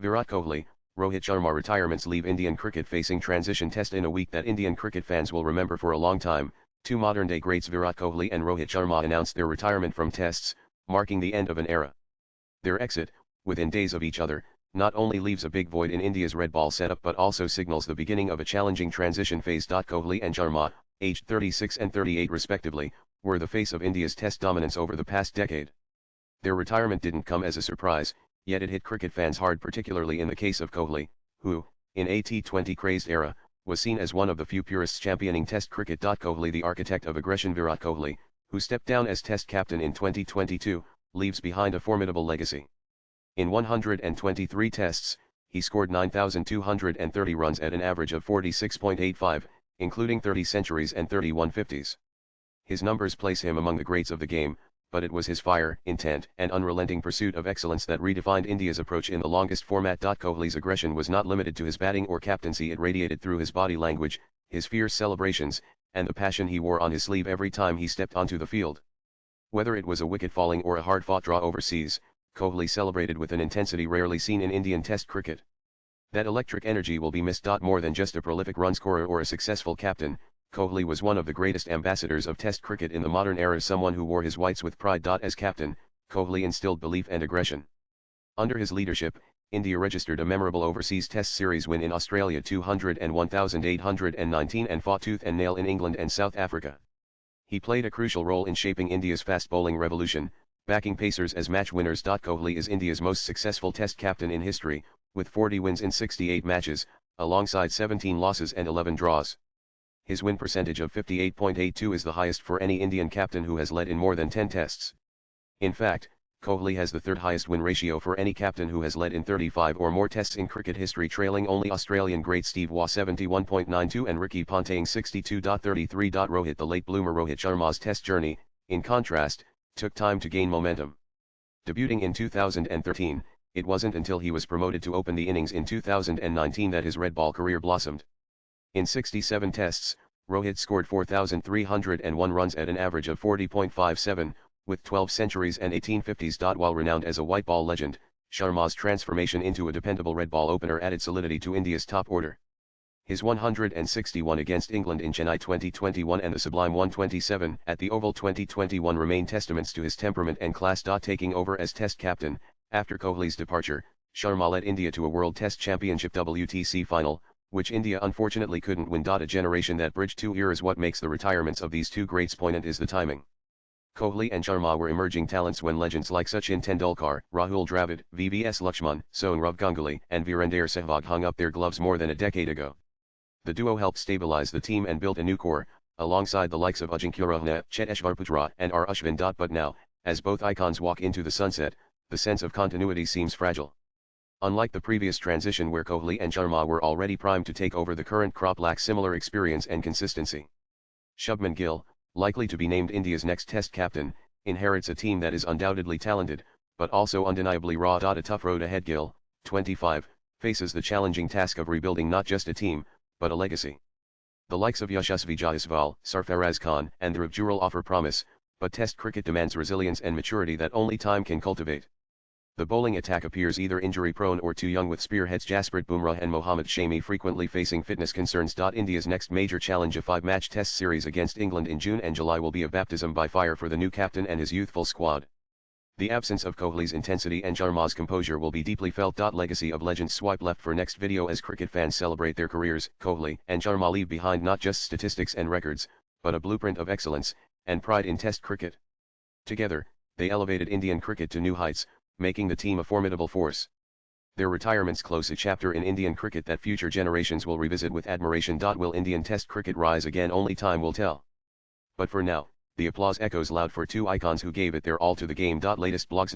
Virat Kohli, Rohit Sharma retirements leave Indian cricket facing transition test in a week that Indian cricket fans will remember for a long time. Two modern-day greats Virat Kohli and Rohit Sharma announced their retirement from tests, marking the end of an era. Their exit, within days of each other, not only leaves a big void in India's red ball setup but also signals the beginning of a challenging transition phase. Kohli and Sharma, aged 36 and 38 respectively, were the face of India's test dominance over the past decade. Their retirement didn't come as a surprise, yet it hit cricket fans hard, particularly in the case of Kohli, who, in a T20 crazed era, was seen as one of the few purists championing test cricket. Kohli, the architect of aggression. Virat Kohli, who stepped down as test captain in 2022, leaves behind a formidable legacy. In 123 tests, he scored 9,230 runs at an average of 46.85, including 30 centuries and 31 50s. His numbers place him among the greats of the game, but it was his fire, intent, and unrelenting pursuit of excellence that redefined India's approach in the longest format. Kohli's aggression was not limited to his batting or captaincy. It radiated through his body language, his fierce celebrations, and the passion he wore on his sleeve every time he stepped onto the field. Whether it was a wicket falling or a hard-fought draw overseas, Kohli celebrated with an intensity rarely seen in Indian Test cricket. That electric energy will be missed. More than just a prolific run scorer or a successful captain, Kohli was one of the greatest ambassadors of Test cricket in the modern era, someone who wore his whites with pride. As captain, Kohli instilled belief and aggression. Under his leadership, India registered a memorable overseas Test series win in Australia 201,819 and fought tooth and nail in England and South Africa. He played a crucial role in shaping India's fast bowling revolution, backing pacers as match winners. Kohli is India's most successful Test captain in history, with 40 wins in 68 matches, alongside 17 losses and 11 draws. His win percentage of 58.82 is the highest for any Indian captain who has led in more than 10 tests. In fact, Kohli has the third highest win ratio for any captain who has led in 35 or more tests in cricket history, trailing only Australian great Steve Waugh 71.92 and Ricky Ponting 62.33. Rohit, the late bloomer Rohit Sharma's test journey, in contrast, took time to gain momentum. Debuting in 2013, it wasn't until he was promoted to open the innings in 2019 that his red ball career blossomed. In 67 tests, Rohit scored 4,301 runs at an average of 40.57, with 12 centuries and 18 50s. While renowned as a white ball legend, Sharma's transformation into a dependable red ball opener added solidity to India's top order. His 161 against England in Chennai 2021 and the sublime 127 at the Oval 2021 remain testaments to his temperament and class. Taking over as Test captain, after Kohli's departure, Sharma led India to a World Test Championship WTC final, which India unfortunately couldn't win. A generation that bridged two eras. What makes the retirements of these two greats poignant is the timing. Kohli and Sharma were emerging talents when legends like Sachin Tendulkar, Rahul Dravid, VVS Lakshman, Sourav Ganguly, and Virender Sehwag hung up their gloves more than a decade ago. The duo helped stabilize the team and build a new core, alongside the likes of Ajinkya Rahane, Cheteshwar Putra, and R. Ashwin. But now, as both icons walk into the sunset, the sense of continuity seems fragile. Unlike the previous transition where Kohli and Sharma were already primed to take over, the current crop lacks similar experience and consistency. Shubman Gill, likely to be named India's next Test captain, inherits a team that is undoubtedly talented, but also undeniably raw. A tough road ahead. Gill, 25, faces the challenging task of rebuilding not just a team, but a legacy. The likes of Yashasvi Jaiswal, Sarfaraz Khan, and Dhruv Jural offer promise, but Test cricket demands resilience and maturity that only time can cultivate. The bowling attack appears either injury-prone or too young, with spearheads Jasprit Bumrah and Mohammad Shami frequently facing fitness concerns. India's next major challenge, a 5-match Test series against England in June and July, will be a baptism by fire for the new captain and his youthful squad. The absence of Kohli's intensity and Sharma's composure will be deeply felt. Legacy of legends. Swipe left for next video. As cricket fans celebrate their careers, Kohli and Sharma leave behind not just statistics and records, but a blueprint of excellence and pride in Test cricket. Together, they elevated Indian cricket to new heights, making the team a formidable force. Their retirements close a chapter in Indian cricket that future generations will revisit with admiration. Will Indian Test cricket rise again? Only time will tell. But for now, the applause echoes loud for two icons who gave it their all to the game. Latest blogs.